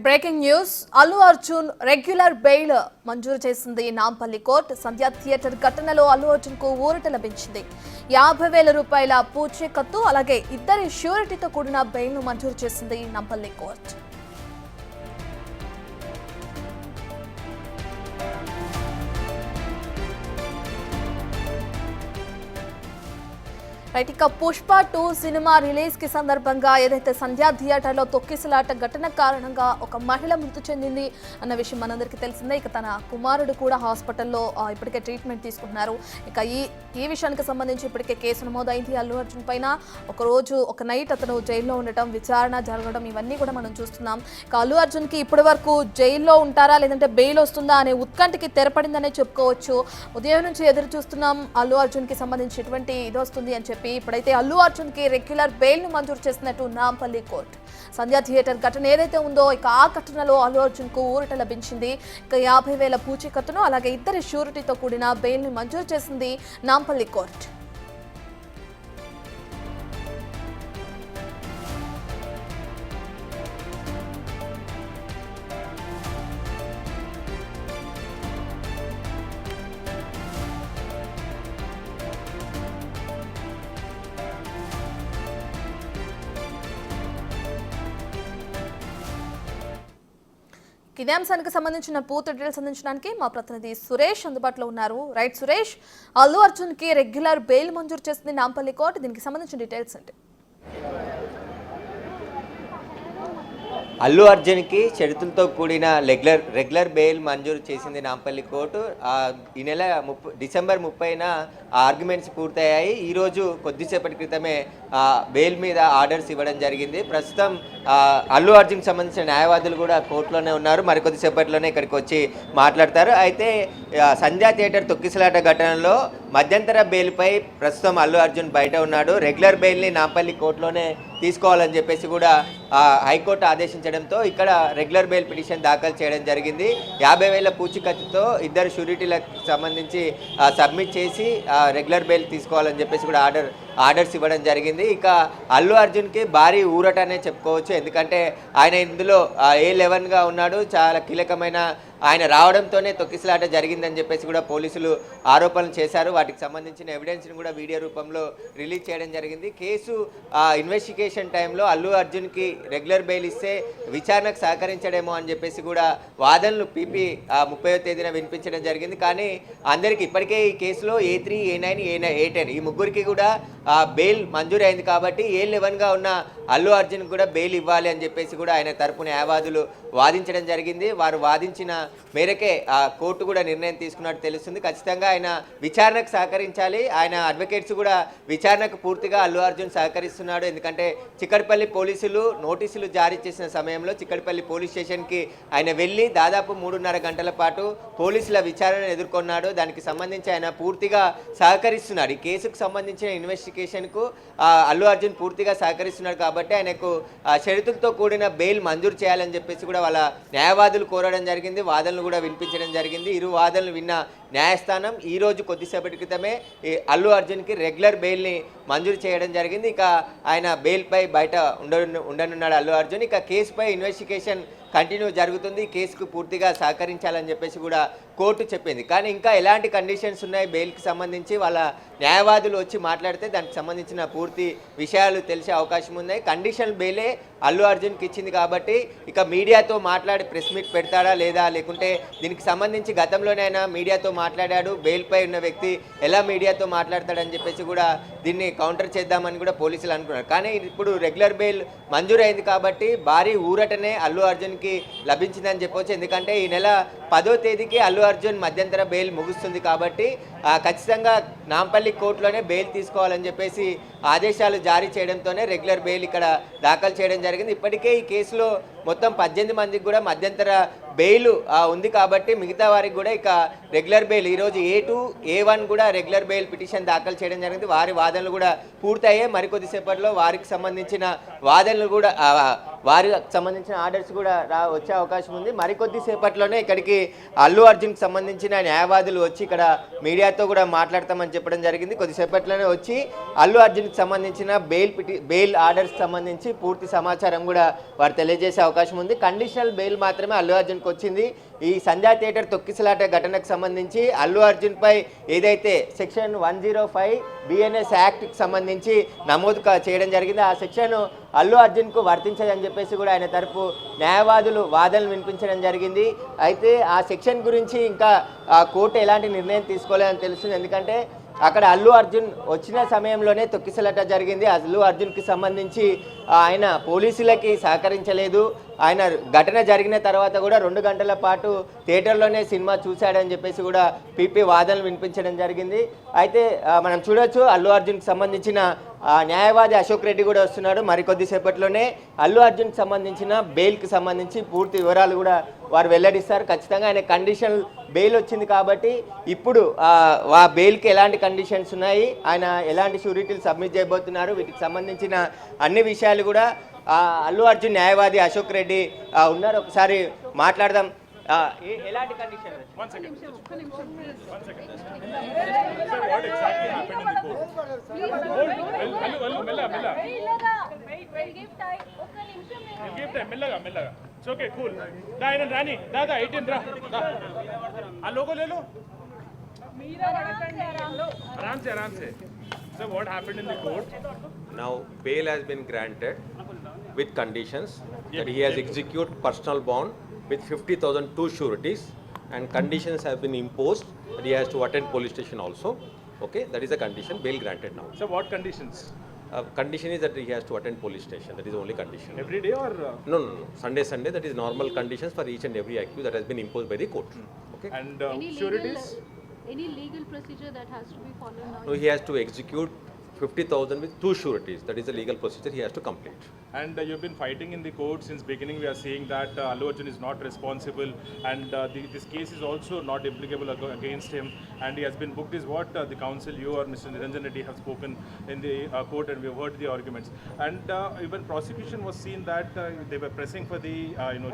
Breaking news Allu Arjun regular bail మంజూరు చేసింది Nampally court. సంధ్యా theatre ఘటనలో అల్లు అర్జున్ కు ఊరట లభించింది. 50,000 రూపాయల పూచీకత్తు అలాగే ఇద్దరి ష్యూరిటీతో కూడిన బెయిల్ ను మంజూరు చేసింది నాంపల్లి కోర్టు. రైట్, ఇక పుష్ప 2 సినిమా రిలీజ్ కి సందర్భంగా ఏదైతే సంధ్యా థియేటర్లో తొక్కిసలాట ఘటన కారణంగా ఒక మహిళ మృతి చెందింది అన్న విషయం మనందరికీ తెలిసిందే. ఇక తన కుమారుడు కూడా హాస్పిటల్లో ఇప్పటికే ట్రీట్మెంట్ తీసుకుంటున్నారు. ఇక ఈ విషయానికి సంబంధించి ఇప్పటికే కేసు నమోదైంది. అల్లు అర్జున్ పైన ఒక నైట్ అతను జైల్లో ఉండటం, విచారణ జరగడం ఇవన్నీ కూడా మనం చూస్తున్నాం. ఇక అల్లు అర్జున్ కి ఇప్పటి వరకు జైల్లో ఉంటారా లేదంటే బెయిల్ వస్తుందా అనే ఉత్కంఠకి తెరపడిందనే చెప్పుకోవచ్చు. ఉదయం నుంచి ఎదురు చూస్తున్నాం అల్లు అర్జున్ కి సంబంధించి ఎటువంటి ఇది వస్తుంది అని చెప్పి. ఇప్పుడైతే అల్లు అర్జున్ కి రెగ్యులర్ బెయిల్ ను మంజూరు చేసినట్టు నాంపల్లి కోర్టు. సంధ్యా థియేటర్ ఘటన ఏదైతే ఉందో ఇక ఆ ఘటనలో అల్లు అర్జున్ కు ఊరట లభించింది. ఇక 50,000 పూచీకత్తును అలాగే ఇద్దరి ష్యూరిటీతో కూడిన బెయిల్ ని మంజూరు చేసింది నాంపల్లి కోర్టు. ఇదే అంశానికి సంబంధించిన పూర్తి డీటెయిల్స్ అందించడానికి మా ప్రతినిధి సురేష్ అందుబాటులో ఉన్నారు. రైట్ సురేష్, అల్లు అర్జున్ కి రెగ్యులర్ బెయిల్ మంజూరు చేసింది నాంపల్లి కోర్టు. దీనికి సంబంధించిన డీటెయిల్స్ అంటే అల్లు అర్జున్కి షరతులతో కూడిన రెగ్యులర్ బెయిల్ మంజూరు చేసింది నాంపల్లి కోర్టు. ఈ నెల డిసెంబర్ 30న ఆర్గ్యుమెంట్స్ పూర్తయ్యాయి. ఈరోజు కొద్దిసేపటి క్రితమే బెయిల్ మీద ఆర్డర్స్ ఇవ్వడం జరిగింది. ప్రస్తుతం అల్లు అర్జున్కి సంబంధించిన న్యాయవాదులు కూడా కోర్టులోనే ఉన్నారు. మరికొద్దిసేపట్లోనే ఇక్కడికి వచ్చి మాట్లాడతారు. అయితే సంధ్యా థియేటర్ తొక్కిసలాట ఘటనలో మధ్యంతర బెయిల్పై ప్రస్తుతం అల్లు అర్జున్ బయట ఉన్నాడు. రెగ్యులర్ బెయిల్ని నాంపల్లి కోర్టులోనే తీసుకోవాలని చెప్పేసి కూడా హైకోర్టు ఆదేశించడంతో ఇక్కడ రెగ్యులర్ బెయిల్ పిటిషన్ దాఖలు చేయడం జరిగింది. 50,000 పూచీకత్తుతో ఇద్దరు షూరిటీలకు సంబంధించి సబ్మిట్ చేసి రెగ్యులర్ బెయిల్ తీసుకోవాలని చెప్పేసి కూడా ఆర్డర్స్ ఇవ్వడం జరిగింది. ఇక అల్లు అర్జున్కి భారీ ఊరటనే చెప్పుకోవచ్చు. ఎందుకంటే ఆయన ఇందులో A11గా ఉన్నాడు. చాలా కీలకమైన ఆయన రావడంతోనే తొక్కిసలాట జరిగిందని చెప్పేసి కూడా పోలీసులు ఆరోపణలు చేశారు. వాటికి సంబంధించిన ఎవిడెన్స్ని కూడా వీడియో రూపంలో రిలీజ్ చేయడం జరిగింది. కేసు ఇన్వెస్టిగేషన్ టైంలో అల్లు అర్జున్కి రెగ్యులర్ బెయిల్ ఇస్తే విచారణకు సహకరించడేమో అని చెప్పేసి కూడా వాదనలు పీపీ 30వ తేదీన వినిపించడం జరిగింది. కానీ అందరికీ ఇప్పటికే ఈ కేసులో A3, A9, A10 ఈ ముగ్గురికి కూడా బెయిల్ మంజూరు అయింది. కాబట్టి A11గా ఉన్న అల్లు అర్జున్ కూడా బెయిల్ ఇవ్వాలి అని చెప్పేసి కూడా ఆయన తరపున న్యాయవాదులు వాదించడం జరిగింది. వారు వాదించిన మేరకే కోర్టు కూడా నిర్ణయం తీసుకున్నట్టు తెలుస్తుంది. ఖచ్చితంగా ఆయన విచారణకు సహకరించాలి. ఆయన అడ్వకేట్స్ కూడా విచారణకు పూర్తిగా అల్లు అర్జున్ సహకరిస్తున్నాడు. ఎందుకంటే చిక్కడపల్లి పోలీసులు నోటీసులు జారీ చేసిన సమయంలో చిక్కడపల్లి పోలీస్ స్టేషన్కి ఆయన వెళ్ళి దాదాపు 3.5 గంటల పాటు పోలీసుల విచారణను ఎదుర్కొన్నాడు. దానికి సంబంధించి ఆయన పూర్తిగా సహకరిస్తున్నాడు. ఈ కేసుకు సంబంధించిన ఇన్వెస్టిగేషన్కు అల్లు అర్జున్ పూర్తిగా సహకరిస్తున్నాడు. కాబట్టి ఆయనకు షరతులతో కూడిన బెయిల్ మంజూరు చేయాలని చెప్పేసి కూడా వాళ్ళ న్యాయవాదులు కోరడం జరిగింది. వాదనలు కూడా వినిపించడం జరిగింది. ఇరు వాదనలు విన్న న్యాయస్థానం ఈరోజు కొద్దిసేపటి క్రితమే అల్లు అర్జున్కి రెగ్యులర్ బెయిల్ని మంజూరు చేయడం జరిగింది. ఇక ఆయన బెయిల్పై బయట ఉండనున్నాడు అల్లు అర్జున్. ఇక కేసుపై ఇన్వెస్టిగేషన్ కంటిన్యూ జరుగుతుంది. కేసుకు పూర్తిగా సహకరించాలని చెప్పేసి కూడా కోర్టు చెప్పింది. కానీ ఇంకా ఎలాంటి కండిషన్స్ ఉన్నాయి బెయిల్కి సంబంధించి వాళ్ళ న్యాయవాదులు వచ్చి మాట్లాడితే దానికి సంబంధించిన పూర్తి విషయాలు తెలిసే అవకాశం ఉన్నాయి. కండిషన్ బెయిలే అల్లు అర్జున్కి ఇచ్చింది కాబట్టి ఇక మీడియాతో మాట్లాడి ప్రెస్ మీట్ పెడతాడా లేదా, లేకుంటే దీనికి సంబంధించి గతంలోనే ఆయన మీడియాతో మాట్లాడాడు. బెయిల్పై ఉన్న వ్యక్తి ఎలా మీడియాతో మాట్లాడతాడని చెప్పేసి కూడా దీన్ని కౌంటర్ చేద్దామని కూడా పోలీసులు అనుకున్నారు. కానీ ఇప్పుడు రెగ్యులర్ బెయిల్ మంజూరు అయింది కాబట్టి భారీ ఊరటనే అల్లు అర్జున్కి లభించిందని చెప్పవచ్చు. ఎందుకంటే ఈ నెల 10వ తేదీకి అల్లు అర్జున్ మధ్యంతర బెయిల్ ముగుస్తుంది. కాబట్టి ఖచ్చితంగా నాంపల్లి కోర్టులోనే బెయిల్ తీసుకోవాలని చెప్పేసి ఆదేశాలు జారీ చేయడంతోనే రెగ్యులర్ బెయిల్ ఇక్కడ దాఖలు చేయడం జరిగింది. ఇప్పటికే ఈ కేసులో మొత్తం 18 మందికి కూడా మధ్యంతర బెయిల్ ఉంది. కాబట్టి మిగతా వారికి కూడా ఇక రెగ్యులర్ బెయిల్ ఈరోజు A2, A1 కూడా రెగ్యులర్ బెయిల్ పిటిషన్ దాఖలు చేయడం జరిగింది. వారి వాదనలు కూడా పూర్తయ్యాయి. మరికొద్దిసేపట్లో వారికి సంబంధించిన వాదనలు కూడా వారికి సంబంధించిన ఆర్డర్స్ కూడా వచ్చే అవకాశం ఉంది. మరికొద్ది సేపట్లోనే ఇక్కడికి అల్లు అర్జున్కి సంబంధించిన న్యాయవాదులు వచ్చి ఇక్కడ మీడియాతో కూడా మాట్లాడతామని చెప్పడం జరిగింది. కొద్దిసేపట్లోనే వచ్చి అల్లు అర్జున్కి సంబంధించిన బెయిల్ ఆర్డర్స్ సంబంధించి పూర్తి సమాచారం కూడా వారు తెలియజేసే అవకాశం ఉంది. కండిషనల్ బెయిల్ మాత్రమే అల్లు అర్జున్కి వచ్చింది. ఈ సంధ్యా థియేటర్ తొక్కిసలాట ఘటనకు సంబంధించి అల్లు అర్జున్పై ఏదైతే సెక్షన్ 105 BNS యాక్ట్కి సంబంధించి నమోదు చేయడం జరిగింది, ఆ సెక్షన్ అల్లు అర్జున్కు వర్తించదని చెప్పేసి కూడా ఆయన తరపు న్యాయవాదులు వాదనలు వినిపించడం జరిగింది. అయితే ఆ సెక్షన్ గురించి ఇంకా కోర్టు ఎలాంటి నిర్ణయం తీసుకోలేదని తెలుస్తుంది. ఎందుకంటే అక్కడ అల్లు అర్జున్ వచ్చిన సమయంలోనే తొక్కిసలాట జరిగింది. అల్లు అర్జున్కి సంబంధించి ఆయన పోలీసులకి సహకరించలేదు. ఆయన ఘటన జరిగిన తర్వాత కూడా 2 గంటల పాటు థియేటర్లోనే సినిమా చూశాడని చెప్పేసి కూడా పీపీ వాదనలు వినిపించడం జరిగింది. అయితే మనం చూడొచ్చు అల్లు అర్జున్కి సంబంధించిన న్యాయవాది అశోక్ రెడ్డి కూడా వస్తున్నాడు. మరికొద్ది సేపట్లోనే అల్లు అర్జున్కి సంబంధించిన బెయిల్కి సంబంధించి పూర్తి వివరాలు కూడా వారు వెల్లడిస్తారు. ఖచ్చితంగా ఆయన కండిషన్ బెయిల్ వచ్చింది కాబట్టి ఇప్పుడు ఆ బెయిల్కి ఎలాంటి కండిషన్స్ ఉన్నాయి, ఆయన ఎలాంటి షూరిటీలు సబ్మిట్ చేయబోతున్నారు, వీటికి సంబంధించిన అన్ని విషయాలు కూడా అల్లు అర్జున్ న్యాయవాది అశోక్ రెడ్డి ఉన్నారు. ఒకసారి మాట్లాడదాం. ఎలాంటి కండిషన్? ఓకే కూల్ రాని దాదా 18 రా ఆ లోగో ले लो आराम से So what happened in the court? Now bail has been granted with conditions that he has execute personal bond with 50,000 two sureties, and conditions have been imposed that he has to attend police station also. Okay, that is a condition. Bail granted now. So what conditions? Condition is that he has to attend police station. That is the only condition. Every day or? No. Sunday. That is normal conditions for each and every accused that has been imposed by the court. Okay. And sureties? Any legal procedure that has to be followed now? No, he has to execute 50,000 with two sureties. That is the legal procedure he has to complete. And you've been fighting in the court since beginning. We are saying that Allu Arjun is not responsible, and this case is also not applicable against him. And he has been booked. Is what the counsel, you or Mr. Niranjan Reddy have spoken in the court, and we have heard the arguments. And even prosecution was seen that they were pressing for the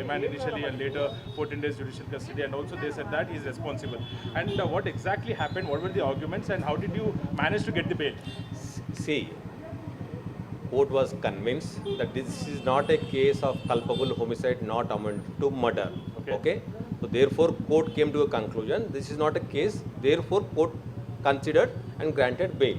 remand initially, and later 14 days judicial custody. And also they said that he is responsible. And what exactly happened? What were the arguments? And how did you manage to get the bail? See, court was convinced that this is not a case of culpable homicide not amounting to murder. Okay. So therefore, court came to a conclusion. This is not a case. Therefore, court considered and granted bail.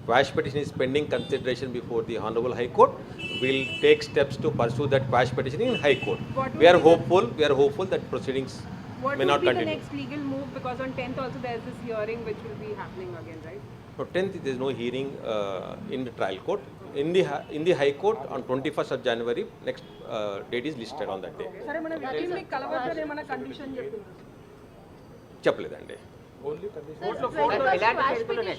Quash petition is pending consideration before the Honorable High Court. We'll take steps to pursue that quash petition in High Court. We are hopeful that proceedings may not continue. What will be the next legal move? Because on 10th also there is this hearing which will be happening again, right? No, 10th there is no hearing in the trial court. In the High Court on 21st of January, next date is listed on that day. సరే మన వకీల్ మీకు కలవద్దని ఏమైనా condition చెప్తున్నారు? చెప్పలేదండి. Only condition. ఎలాంటి షరతులు ఉన్నాయి?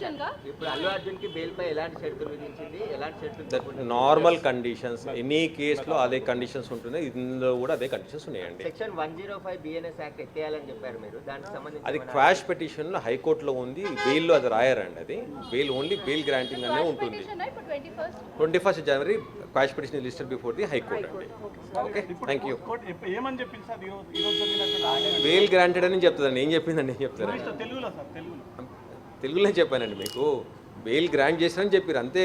ఇప్పుడు అల్లు అర్జున్కి బెయిల్ పై ఎలాంటి షరతులు విధించింది, ఎలాంటి షరతులు? దట్ నార్మల్ కండిషన్స్, ఎనీ కేసులో అదే కండిషన్స్ ఉంటున్నాయి, ఇందులో కూడా అదే కండిషన్స్ ఉన్నాయండి. సెక్షన్ 105 BNS యాక్ట్ ఎత్తేయాలని చెప్పారు మీరు, దానికి సంబంధించి అది క్వాష్ పిటిషన్లో హైకోర్టులో ఉంది, బెయిల్లో అది రాయరండి. అది బెయిల్ ఓన్లీ బెయిల్ గ్రాంటింగ్ అనే ఉంటుంది. 21st January quash petition listed before the high court అండి. Okay, thank you. ఏమని చెప్పింది సార్ ఈరోజు జరిగినట్టు? బెయిల్ గ్రాంటెడ్ అని చెప్తుందండి. ఏం చెప్పిందండి? ఏం చెప్తారా? తెలుగులో చెప్పానండి మీకు. బెయిల్ గ్రాంట్ చేశారని చెప్పారు అంతే.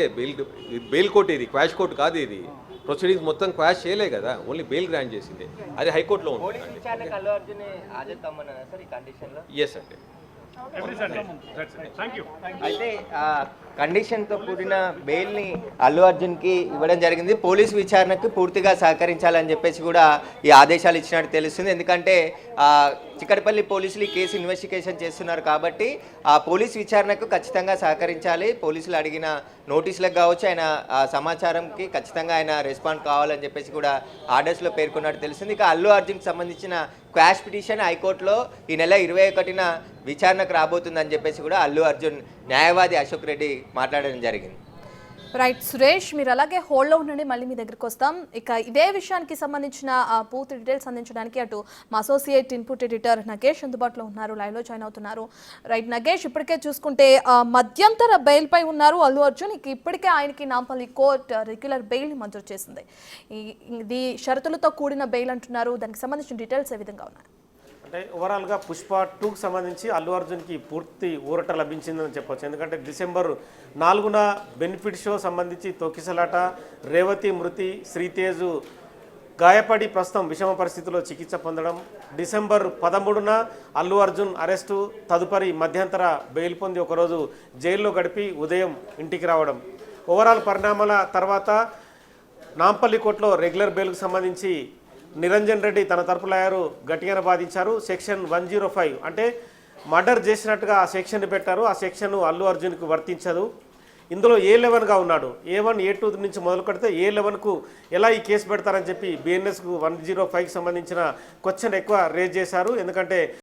బెయిల్ కోర్టు ఇది, క్వాష్ కోర్టు కాదు ఇది. ప్రొసీడింగ్స్ మొత్తం క్వాష్ చేయలే కదా, ఓన్లీ బెయిల్ గ్రాంట్ చేసింది. అది హైకోర్టులో ఉంది. ఎస్ అండి. అయితే కండిషన్తో కూడిన బెయిల్ని అల్లు అర్జున్కి ఇవ్వడం జరిగింది. పోలీసు విచారణకు పూర్తిగా సహకరించాలని చెప్పేసి కూడా ఈ ఆదేశాలు ఇచ్చినట్టు తెలుస్తుంది. ఎందుకంటే చిక్కడపల్లి పోలీసులు ఈ కేసు ఇన్వెస్టిగేషన్ చేస్తున్నారు కాబట్టి ఆ పోలీస్ విచారణకు ఖచ్చితంగా సహకరించాలి. పోలీసులు అడిగిన నోటీసులకు కావచ్చు, ఆయన సమాచారంకి ఖచ్చితంగా ఆయన రెస్పాండ్ కావాలని చెప్పేసి కూడా ఆర్డర్స్లో పేర్కొన్నట్టు తెలుస్తుంది. ఇక అల్లు అర్జున్కి సంబంధించిన క్వాష్ పిటిషన్ హైకోర్టులో ఈ నెల 21న విచారణకు రాబోతుందని చెప్పేసి కూడా అల్లు అర్జున్ న్యాయవాది అశోక్ రెడ్డి మాట్లాడడం జరిగింది. రైట్ సురేష్, మీరు అలాగే హోల్డ్లో ఉండండి, మళ్ళీ మీ దగ్గరికి వస్తాం. ఇక ఇదే విషయానికి సంబంధించిన పూర్తి డీటెయిల్స్ అందించడానికి అటు మా అసోసియేట్ ఇన్పుట్ ఎడిటర్ నగేష్ అందుబాటులో ఉన్నారు, లైవ్లో జాయిన్ అవుతున్నారు. రైట్ నగేష్, ఇప్పటికే చూసుకుంటే మధ్యంతర బెయిల్పై ఉన్నారు అల్లు అర్జున్. ఇక ఇప్పటికే ఆయనకి నాంపల్లి కోర్టు రెగ్యులర్ బెయిల్ మంజూరు చేసింది. ఇది షరతులతో కూడిన బెయిల్ అంటున్నారు. దానికి సంబంధించిన డీటెయిల్స్ ఏ విధంగా ఉన్నాయి? అంటే ఓవరాల్గా పుష్ప 2కి సంబంధించి అల్లు అర్జున్కి పూర్తి ఊరట లభించిందని చెప్పొచ్చు. ఎందుకంటే డిసెంబర్ 4న బెనిఫిట్ షో సంబంధించి తొక్కిసలాట, రేవతి మృతి, శ్రీతేజు గాయపడి ప్రస్తుతం విషమ పరిస్థితిలో చికిత్స పొందడం, డిసెంబర్ 13న అల్లు అర్జున్ అరెస్టు, తదుపరి మధ్యంతర బెయిల్ పొంది ఒకరోజు జైల్లో గడిపి ఉదయం ఇంటికి రావడం, ఓవరాల్ పరిణామాల తర్వాత నాంపల్లి కోర్టులో రెగ్యులర్ బెయిల్కు సంబంధించి నిరంజన్ రెడ్డి తన తరపు లాయరు గట్టిగానే వాదించారు. సెక్షన్ 105 అంటే మర్డర్ చేసినట్టుగా ఆ సెక్షన్ పెట్టారు. ఆ సెక్షన్ అల్లు అర్జున్కు వర్తించదు. ఇందులో A11గా ఉన్నాడు. A1 A2 నుంచి మొదలు పెడితే A11కు ఎలా ఈ కేసు పెడతారని చెప్పి BNSకు 105కి సంబంధించిన క్వశ్చన్ ఎక్కువ రేజ్ చేశారు. ఎందుకంటే